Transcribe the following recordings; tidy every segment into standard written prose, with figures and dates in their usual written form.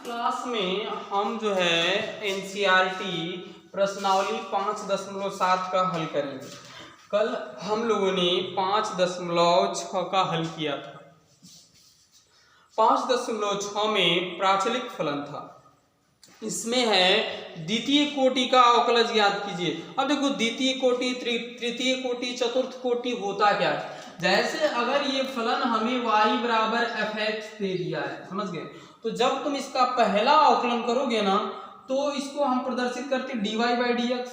Class में हम जो है एनसीईआरटी प्रश्नावली 5.7 का हल करेंगे। कल हम लोगों ने 5.6 का हल किया था। 5.6 में प्राचलिक फलन था। इसमें है द्वितीय कोटि का अवकलज ज्ञात कीजिए। अब देखो द्वितीय कोटि, तृतीय कोटि, चतुर्थ कोटि होता क्या है। जैसे अगर ये फलन हमें y बराबर fx दे दिया है, समझ गए, तो जब तुम इसका पहला अवकलन करोगे ना तो इसको हम प्रदर्शित करते dy बाई dx।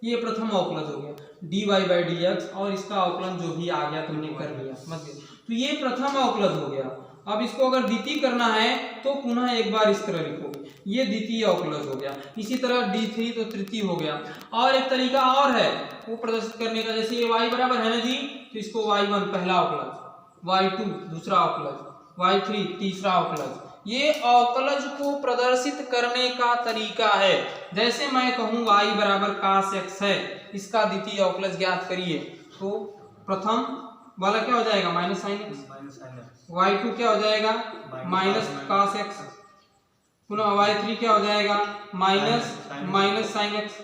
ये प्रथम अवकलज हो गया dy बाई dx, और इसका अवकलन जो भी आ गया तुमने कर लिया, समझ गए। तो ये प्रथम अवकलज हो गया। अब इसको अगर द्वितीय करना है तो पुनः एक बार इस तरह लिखोगे, ये द्वितीय अवकलज हो गया। इसी तरह d3 तो तृतीय हो गया। और एक तरीका और है वो प्रदर्शित करने का, जैसे ये y बराबर है ना जी, तो इसको y1 पहला अवकलज, y2 दूसरा अवकलज, y3 तीसरा अवकलज। ये अवकलज को प्रदर्शित करने का तरीका है। जैसे मैं कहूँ y बराबर cos x है, इसका द्वितीय अवकलज ज्ञात करिए, तो प्रथम वाला क्या हो जाएगा माइनस साइन एक्स, y2 क्या हो जाएगा माइनस cos x, पुनः y3 क्या हो जाएगा माइनस साइन एक्स,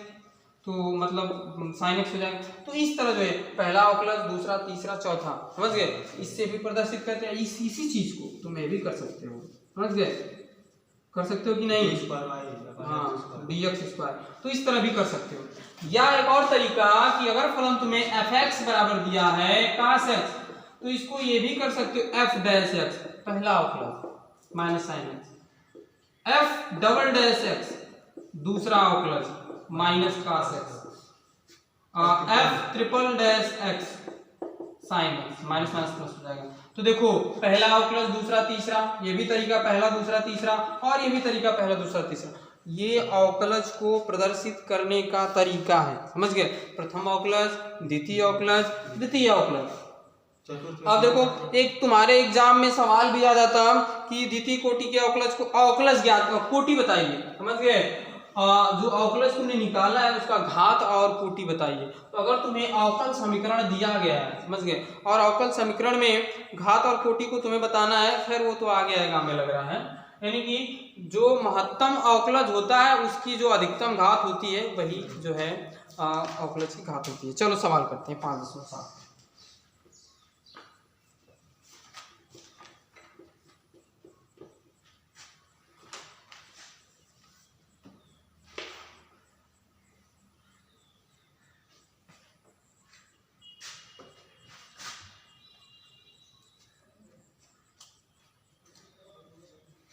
तो मतलब साइन एक्स हो जाएगा। तो इस तरह जो है पहला अवकलज, दूसरा, तीसरा, चौथा, समझ गए, इससे भी प्रदर्शित करते हैं। इसी चीज को तुम ये भी कर सकते हो, समझ गए, कर सकते हो कि नहीं, हाँ dx स्क्वायर, तो इस तरह भी कर सकते हो। या एक और तरीका कि अगर फलन तुम्हें fx बराबर दिया है cos x, तो इसको ये भी कर सकते हो f डैश x पहला अवकलज minus sine x, f double dash x दूसरा अवकलज minus cos x, f triple dash x sine x, minus minus plus हो जाएगा। तो देखो पहला अवकलज, दूसरा, तीसरा, ये भी तरीका पहला, दूसरा, तीसरा, और ये भी तरीका पहला, दूसरा, तीसरा। ये अवकलज को प्रदर्शित करने का तरीका है, समझ गए। प्रथम अवकलज, द्वितीय अवकलज, द्वितीय अवकलज। अब देखो एक तुम्हारे एग्जाम में सवाल भी आ जाता कि द्वितीय कोटि के अवकलज को अवकलज ज्ञात, कोटि बताइए, समझ गए। जो अवकलज तुमने निकाला है उसका घात और कोटि बताइए। तो अगर तुम्हें अवकल समीकरण दिया गया है, समझ गए, और अवकल समीकरण में घात और कोटि को तुम्हें बताना है, फिर वो तो आगे आएगा हमें लग रहा है, यानी कि जो महत्तम अवकलज होता है उसकी जो अधिकतम घात होती है वही जो है अवकलज की घात होती है। चलो सवाल करते हैं 5.7।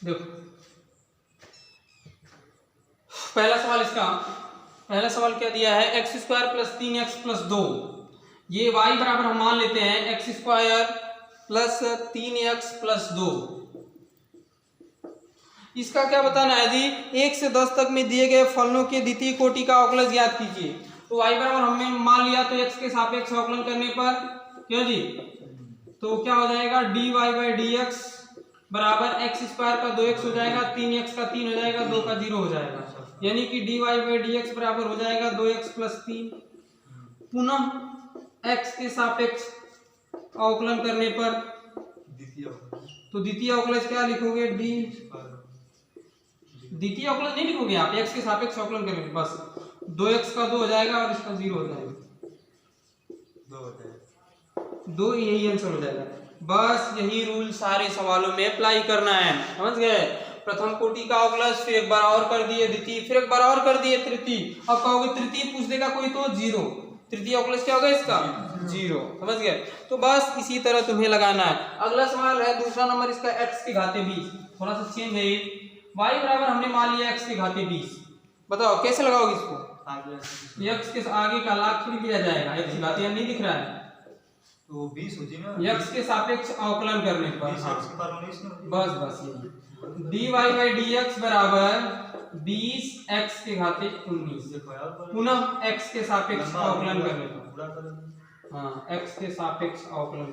देखो पहला सवाल क्या दिया है, x square plus 3x plus 2, ये y बराबर हम मान लेते हैं x square plus 3x plus 2। इसका क्या बताना है जी, 1 से 10 तक में दिए गए फलनों के द्वितीय कोटि का अवकलज ज्ञात कीजिए। तो y बराबर हमने मान लिया, तो x के सापेक्ष अवकलन करने पर क्यों जी, तो क्या हो जाएगा dy बाई dx बराबर एक्स स्क्वायर का 2x हो जाएगा, 3x का 3 हो जाएगा, 2 का 0 हो जाएगा, यानी कि dy बाई dx बराबर हो जाएगा 2x प्लस 3। पुनः x के सापेक्ष अवकलन करने पर तो द्वितीय अवकलज क्या लिखोगे, द्वितीय अवकलज नहीं लिखोगे आप, x के सापेक्ष अवकलन करेंगे, बस 2x का 2 हो जाएगा और इसका 0 हो जाएगा, 2 यही आंसर हो जाएगा। बस यही रूल सारे सवालों में अप्लाई करना है, समझ गए। प्रथम कोटि का अवकलज, फिर एक बार और कर दिए द्वितीय, फिर एक बार और कर दिए तृतीय। अब कहोगे तृतीय पूछ देगा कोई तो 0, तृतीय अवकलज क्या होगा इसका 0, समझ गए। तो बस इसी तरह तुम्हें लगाना है। अगला सवाल है दूसरा नंबर, इसका x की घाते 20, थोड़ा सा चेंज है। y बराबर हमने मान लिया x की घाते 20, बताओ कैसे लगाओगे इसको, x के आगे का लाख थोड़ी लिया जाएगा, x की घाते नहीं दिख रहा है, तो 20 होती ना, x के सापेक्ष अवकलन करने पर, बस ये dy बाई dx बराबर 20x के घाते 19, पुनः x के सापेक्ष अवकलन करने पर, हाँ x के सापेक्ष अवकलन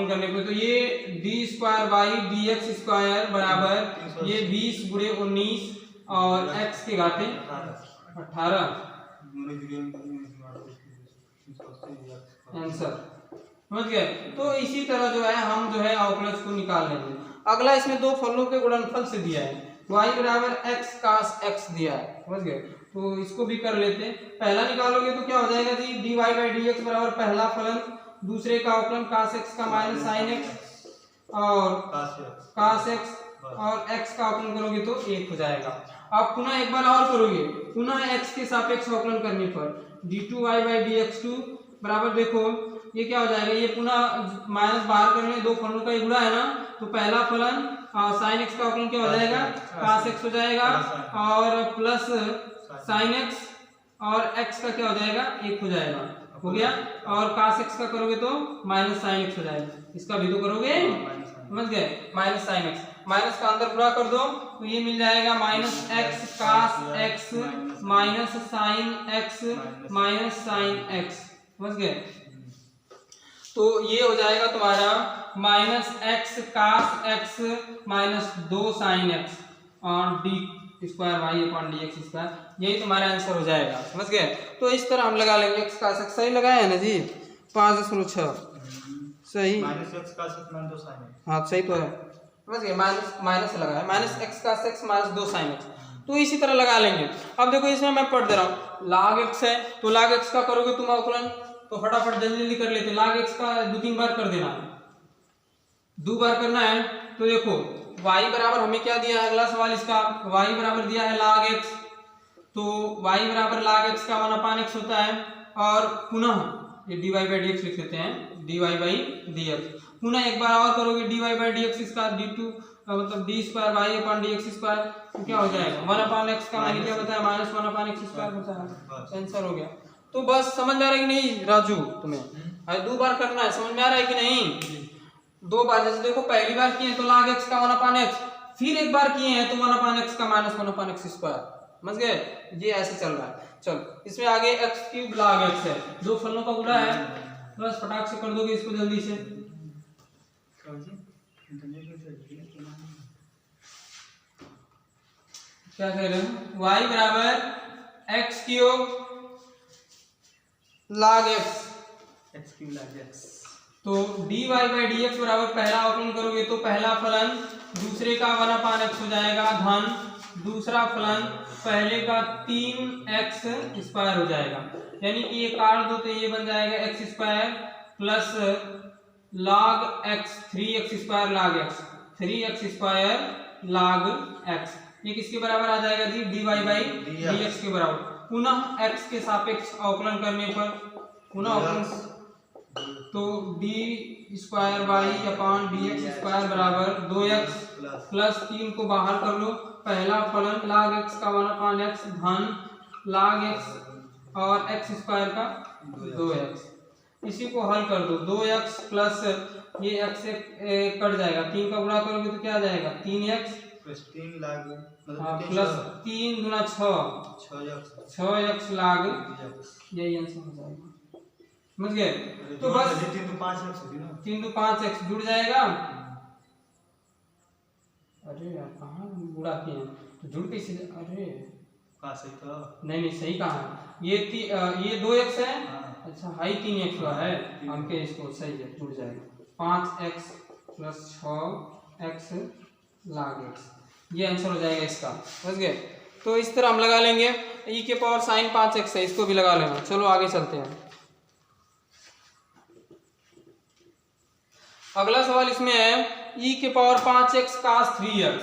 करने पर, तो ये d square by dx square बराबर ये 20 गुणे 19 और x के घाते 18, आंसर, समझ गए। तो इसी तरह जो है हम जो है अवकलज को निकाल लेंगे। अगला इसमें दो फलों के गुणनफल से दिया है, y बराबर x cos x दिया है, समझ गए। तो इसको भी कर लेते हैं। पहला निकालोगे तो क्या हो जाएगा जी, dy बाई dx बराबर पहला फलन दूसरे का अवकलन cos x का माइनस sin x और cos x और x का अवकलन करोगे तो 1 हो जाएगा। अब पुनः एक बार और करोगे, पुनः x के सापेक्ष अवकलन करने पर d2y बाई dx2 बराबर, देखो ये क्या हो जाएगा, ये पुनः माइनस बाहर करने, दो फलनों का गुणा है ना, तो पहला फलन sin x का अवकलन क्या हो जाएगा, cos x हो जाएगा और प्लस sin x और x का क्या हो जाएगा, 1 हो जाएगा, हो गया। और cos x का करोगे तो माइनस sin x हो जाएगा, इसका भी तो करोगे, समझ गए, माइनस sin x, माइनस का अंदर पूरा कर दो तो ये मिल जाएगा minus x cos x minus sin x minus sin x, समझ गए। तो ये हो जाएगा तुम्हारा minus x cos x minus 2 sin x और d square y upon d x square, यही तुम्हारा आंसर हो जाएगा, समझ गए। तो इस तरह हम लगा लेंगे। x cos x सही लगाया है ना जी, 5.6 सही, minus x cos x minus 2 sin x, हाँ सही तो है, समझ गए। माइनस लगाया, minus x cos x minus 2 sin x, तो इसी तरह लगा लेंगे। अब देखो इसमें मैं पढ़ दे रहा हूँ, log x है तो log x का करोगे तुम अवकलन, तो फटाफट जल्दी जल्दी कर लेते। log x का 2-3 बार कर देना, 2 बार करना है। तो देखो y बराबर हमें क्या दिया है, अगला सवाल इसका, y बराबर दिया है log x, तो y बराबर log x का 1/x होता है और पुनः ये dy बाई dx लिख लेते हैं, dy बाई dx, पुनः एक बार और करोगे dy बाई dx इसका d2 मतलब d square y upon d x square, तो क्या हो जाएगा 1/x का मैंने क्या बताया, माइनस 1/x स्क्वायर बताया, आंसर हो गया। तो बस समझ में आ रहा है कि नहीं राजू तुम्हें, अरे 2 बार करना है, समझ में आ रहा है कि नहीं, 2 बार। जैसे देखो पहली बार किए तो log x का 1/x, फिर एक बार किए हैं तो 1/x का माइनस 1/x स्क्वायर, समझ गए, ये ऐसे चल रहा है। चलो इसमें आगे x³ log x है, 2 फलनों का गुणा है, बस फटाक से कर दोगे इसको जल्दी से। क्या कह रहे हैं, y बराबर x³ log x log x, तो dy बाई dx बराबर पहला अवकलन करोगे तो पहला फलन दूसरे का 1/x हो जाएगा धन दूसरा फलन पहले का 3x स्क्वायर हो जाएगा, यानी कि ये काट दो तो ये बन जाएगा x square plus log x 3x square log x 3x square log x, ये किसके बराबर आ जाएगा जी, dy बाई dx के बराबर। पुनः x के सापेक्ष अवकलन करने पर पुनः अवकलन तो d square y upon d x square बराबर 2x प्लस 3 को बाहर कर लो, पहला फलन log x का 1/x धन log x और x स्क्वायर का 2x, इसी को हल कर दो, 2x प्लस ये x कट जाएगा, 3 का गुणा करोगे तो क्या आ जाएगा 3x प्लस 3 log प्लस 3 गुना 6x log, यही आंसर हो जाएगा, समझ गए। तो बस 3 तो 5x होगी ना, 3 तो 5x जुड़ जाएगा, अरे यार कहाँ गुणा किए हैं तो जुड़ कैसे, अरे कहाँ सही था, नहीं सही कहाँ है, ये 2x है, अच्छा हाई 3x हुआ है, हम के इसको सही है जुड़ जाएगा, 5x plus 6x log x, ये आंसर हो जाएगा इसका, समझ गए। तो इस तरह हम लगा लेंगे, e के पावर साइन 5x है, इसको भी लगा लेना। चलो आगे चलते हैं। अगला सवाल इसमें है e के power 5x cos 3x,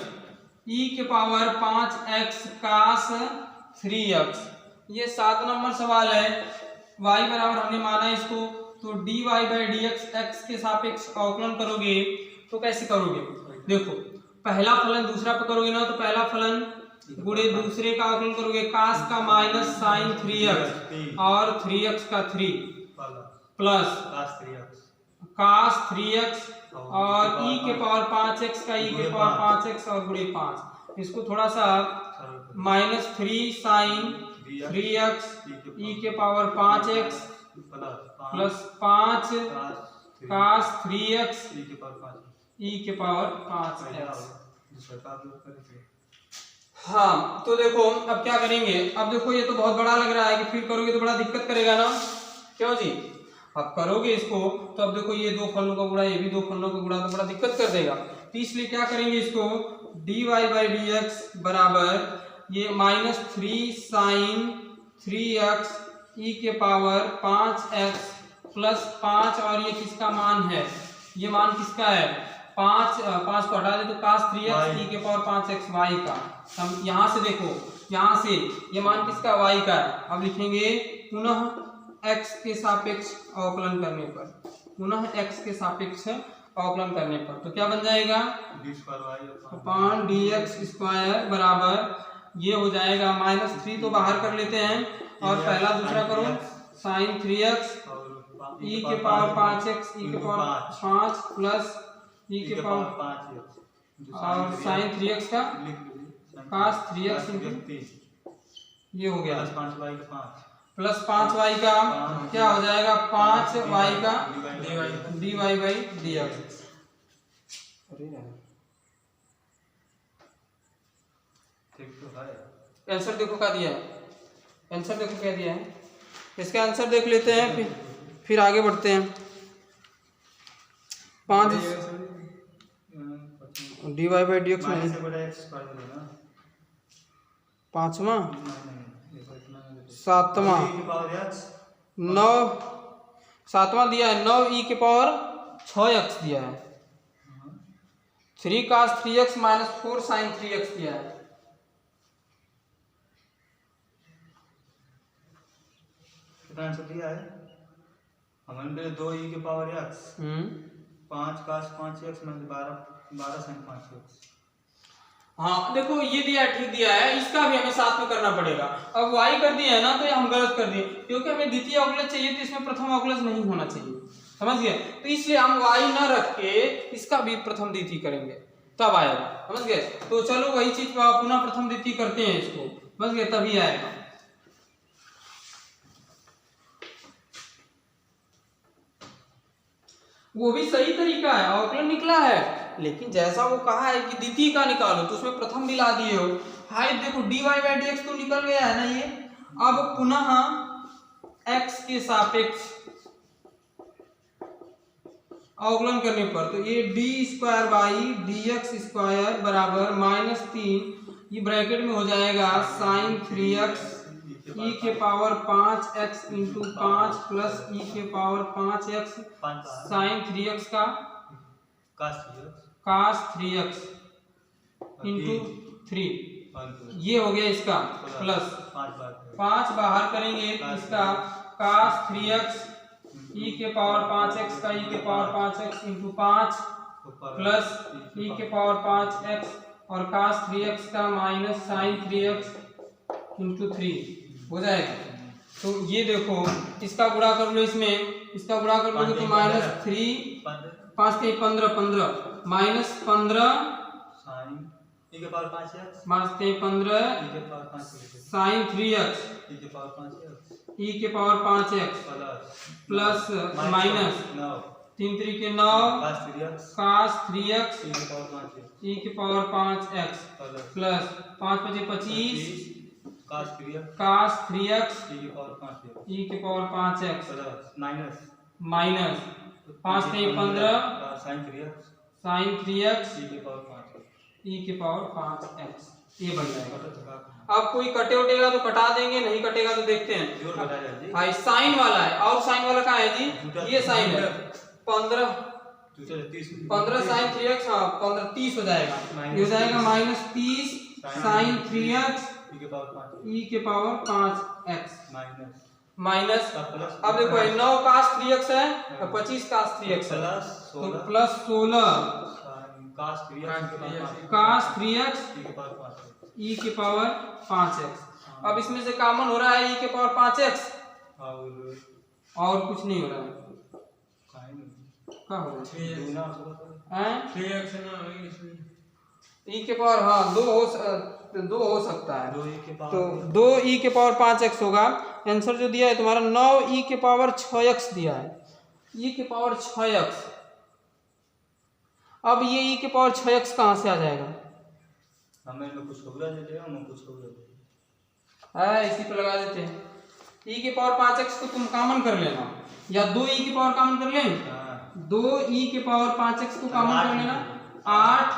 e के पावर 5x cos 3x, ये 7 नंबर सवाल है। y बराबर हमने माना इसको, तो dy बाई dx x के सापेक्ष अवकलन करोगे तो कैसे करोगे, देखो पहला फलन दूसरा पे करोगे ना, तो पहला फलन गुणे दूसरे का अवकलन करोगे, cos का माइनस sin 3x और 3x का 3 प्लस cos 3x और e के पावर 5x का e के पावर 5x और गुणे 5, इसको थोड़ा सा माइनस 3 sin 3x e के power 5x plus 5 cos 3x e के पावर 5x। हाँ तो देखो अब क्या करेंगे, अब देखो ये तो बहुत बड़ा लग रहा है कि फिर करोगे तो बड़ा दिक्कत करेगा ना, क्यों जी। अब करोगे इसको तो अब देखो ये दो फलनों का गुणा, ये भी दो फलनों का गुणा, तो बड़ा दिक्कत कर देगा। तो इसलिए क्या करेंगे इसको, dy/dx बराबर ये -3 sin 3x e के पावर 5x प्लस 5, और ये किसका मान है, ये मान किसका है, 5 को हटा दे तो cos 3x e के पावर 5x y का। हम यहाँ से देखो, यहाँ से ये मान किसका, y का है। अब लिखेंगे पुनः x के सापेक्ष अवकलन करने पर, पुनः x के सापेक्ष अवकलन करने पर तो क्या बन जाएगा, अपॉन dx² बराबर ये हो जाएगा -3 तो बाहर कर लेते हैं, और पहला दूसरा करो sin 3x e के पावर 5x e के पावर 5 प्लस e के पावर और sin 3x का cos 3x ये हो गया प्लस 5y का क्या हो जाएगा, 5y का dy/dx। आंसर देखो क्या दिया है, आंसर देखो क्या दिया है, इसका आंसर देख लेते हैं फिर आगे बढ़ते हैं। 5 dy/dx में 5वां 7वां 9 7वां दिया है, 9 e के पावर 6x दिया है, 3 cos 3x - 4 sin 3x दिया है। कितना आंसर दिया है हमने, 2 e के power x 5 cos 5x - 12 sin 5x। हाँ देखो ये दिया है, ठीक दिया है, इसका भी हमें साथ में करना पड़ेगा। अब y कर दिया है ना, तो ये हम गलत कर दिए, क्योंकि हमें द्वितीय अवकलज चाहिए तो इसमें प्रथम अवकलज नहीं होना चाहिए, समझ गए। तो इसलिए हम y न रख के इसका भी प्रथम द्वितीय करेंगे तब आएगा, समझ गए। तो चलो वही चीज पुनः प्रथम द्वितीय करते हैं इसको, समझ गए, तभी आएगा। वो भी सही तरीका है, अवकलन निकला है, लेकिन जैसा वो कहा है कि द्वितीय का निकालो तो उसमें प्रथम भी ला दिए हो। हाय देखो dy/dx तो निकल गया है ना ये, अब पुनः x के सापेक्ष अवकलन करने पर तो ये d² बराबर -3, ये ब्रैकेट में हो जाएगा sin 3x e के power 5x into 5 plus e के पावर 5x sin 3x का cos 3x इंटू 3, ये हो गया इसका प्लस 5 बाहर करेंगे तो इसका cos 3x e के पावर 5x का e के power 5x into 5 plus e के पावर 5x और cos 3x का माइनस sin 3x इंटू 3 हो जाएगा। तो ये देखो इसका गुणा कर लो, इसमें इसका गुणा कर लो तो -3 5 के 15 -15 e के पावर 5x माइनस 15 e के power 5x sin 3x e के पावर 5x e के पावर 5x प्लस माइनस 3 3 के 9 cos 3x e के power 5x plus 5 5 25 cos 3x e के पावर 5x माइनस 5 से 15 sin 3x e के power 5x, ये बन जाएगा। अब कोई कटे उटेगा तो कटा देंगे, नहीं कटेगा तो देखते हैं। भाई साइन वाला है, और साइन वाला कहाँ है जी, ये साइन है 15 sin 3x, हाँ 15 30 हो जाएगा, ये हो जाएगा -30 sin 3x e के पावर 5x माइनस अब देखो 9 cos 3x है और 25 cos 3x है तो प्लस 16 cos 3x e के पावर 5x। अब इसमें से कॉमन हो रहा है e के पावर 5x और कुछ नहीं हो रहा है, क्या हो रहा है 3x e के पावर, हाँ 2 हो सकता है, तो 2 e के पावर 5x होगा। आंसर जो दिया है तुम्हारा 9 e के पावर 6x दिया है, e के पावर 6x। अब ये e के पावर 6x कहाँ से आ जाएगा, इसी पे लगा देते हैं। e के पावर 5x को तुम कॉमन कर लेना, या 2e की पावर कॉमन कर लें, हाँ 2e के पावर 5x को कॉमन कर लेना, 8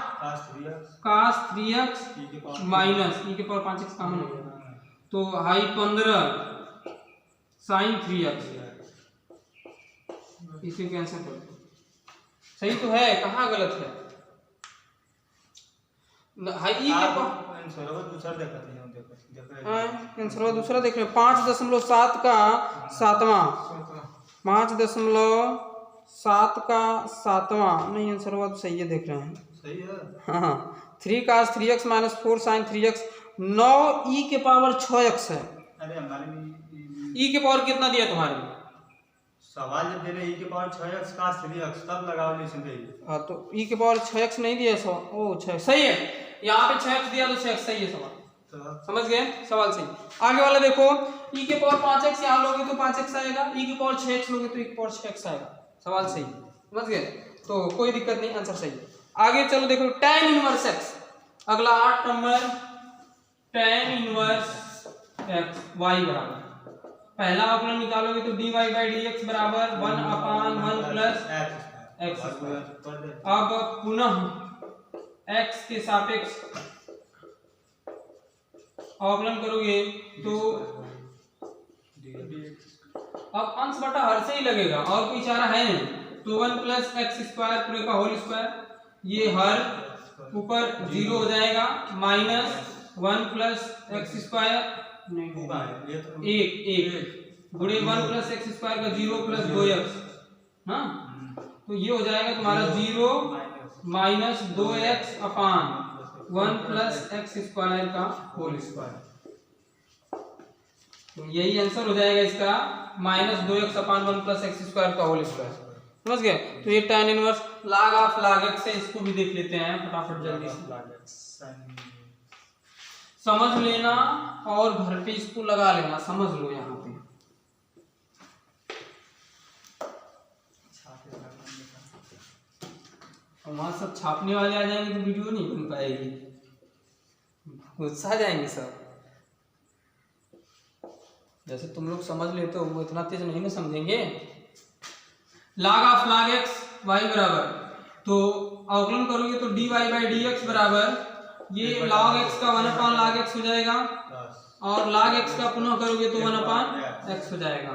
cos 3x ई के पावर माइनस e के पावर 5x कॉमन हो गया, तो हाई 15 sin 3x, इसे कैंसिल कर दो। सही तो है, कहाँ गलत है? हाई ई के पावर आंसर दूसरा देख रहे हैं, 5.7 का 7वां, 5.7 का 7वां, नहीं आंसर हुआ तो सही है, देख रहे हैं सही है। हाँ 3 cos 3x minus 4 sin 3x, 9e के पावर 6x है। अरे हमारे में e के पावर कितना दिया तुम्हारे में? सवाल जब दे रहे ई के पावर 6x cos 3x तब लगाओ नहीं समझे। हाँ तो e के पावर 6x नहीं दिया, सो ओ 6 सही है, यहाँ पे 6x दिया तो 6x सही है सवाल, तो समझ गए, सवाल सही। आगे वाला देखो, e के पावर 5x यहाँ लोगे तो 5x आएगा, e के पावर 6x लोगे तो e के पावर 6x आएगा, सवाल सही, समझ गए, तो कोई दिक्कत नहीं, आंसर सही है। आगे चलो देखो tan इनवर्स x, अगला 8 number tan inverse x y बराबर, पहला अवकलन निकालोगे तो dy by dx बराबर 1/1 प्लस x। अब पुनः x के सापेक्ष अवकलन करोगे तो अब अंश बटा हर से ही लगेगा और कोई चारा है नहीं, तो 1 प्लस एक्स स्क्वायर पूरे का होल स्क्वायर, ये हर ऊपर 0 हो जाएगा, माइनस 1 प्लस एक्स स्क्वायर एक गुणे 1 प्लस एक्स स्क्वायर का 0 प्लस 2x, हाँ तो ये हो जाएगा तुम्हारा 0 माइनस 2x अपान 1 प्लस एक्स स्क्वायर का होल स्क्वायर, तो यही आंसर हो जाएगा इसका, माइनस 2x अपान 1 प्लस एक्स स्क्वायर का होल स्क्वायर, समझ गए। तो ये tan inverse log of log x है, इसको भी देख लेते हैं फटाफट जल्दी से, समझ लेना और घर पे इसको लगा लेना, समझ लो यहाँ पे। और वहां सब छापने वाले आ जाएंगे तो वीडियो नहीं बन पाएगी, गुस्सा आ जाएंगे सब, जैसे तुम लोग समझ लेते हो वो इतना तेज नहीं ना समझेंगे। log of log x y बराबर, तो अवकलन करोगे तो dy by dx बराबर, ये log x का 1 log x हो जाएगा, और log x का पुनः करोगे तो 1 x हो जाएगा,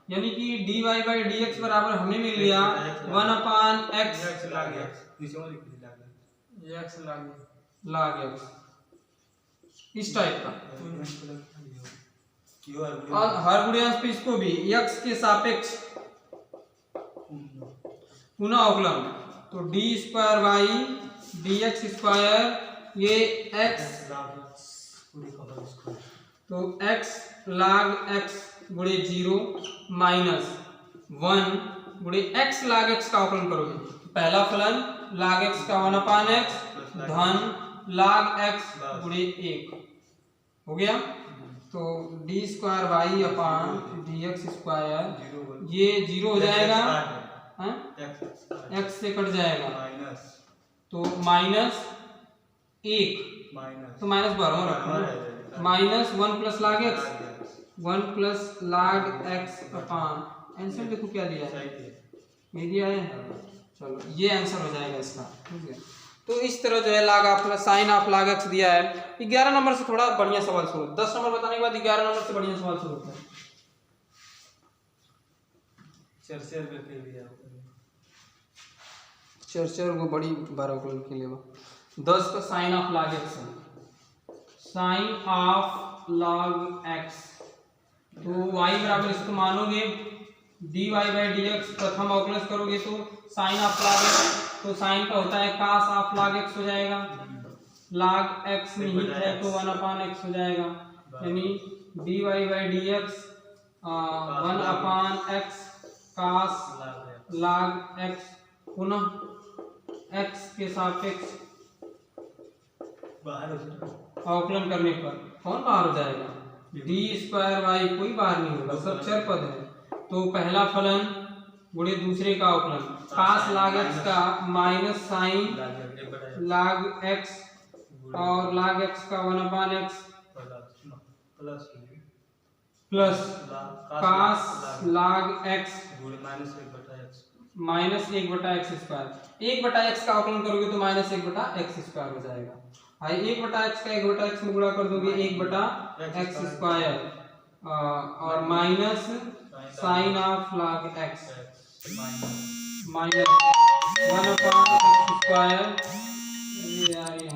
यानी कि dy by dx बराबर हमें मिल गया 1 x log x, इस टाइप का। और हर गुणे अंश पे इसको भी x के सापेक्ष पुनः अवकलन, तो d square by dx square, ये x, तो x log x गुणे 0 माइनस 1 गुणे x log x का अवकलन करोगे, पहला फलन log x का 1/x धन log x गुणे 1 हो गया, तो d square by upon dx square, ये 0 हो जाएगा, x से कट जाएगा, तो माइनस 1, तो माइनस बारह रखो, minus 1 plus log x, 1 plus log x अपान, आंसर देखो क्या दिया है, ये दिया है, चलो ये आंसर हो जाएगा इसका, ठीक है। तो इस तरह जो है log of sine of log x दिया है। 11 नंबर से थोड़ा बढ़िया सवाल शुरू, 10 नंबर बताने के बाद 11 नंबर से बढ़िया सवाल शुरू होता है। चर्चर को बड़ी बार अवकलन के लिए 10 का साइन ऑफ log x है, साइन ऑफ log x, तो y बराबर इसको मानोगे dy by dx, प्रथम अवकलन करोगे तो साइन ऑफ log x, तो साइन का होता है cos ऑफ log x हो जाएगा, log x निहित है तो 1/x हो जाएगा, यानी dy by dx 1/x cos log x, पुनः x के सापेक्ष अवकलन करने पर कौन बाहर हो जाएगा, डी स्क्वायर वाई, कोई बाहर नहीं होगा, सब चर पद है, तो पहला फलन गुणे दूसरे का अवकलन, cos log x का माइनस साइन log x और log x का 1/x प्लस कास लाग x minus 1/x minus 1/x square. 1/x का अवकलन करोगे तो माइनस 1/x स्क्वायर हो जाएगा। 1/x का 1/x में गुणा कर दोगे 1/x स्क्वायर और minus sine of log x minus 1/x square. यार ये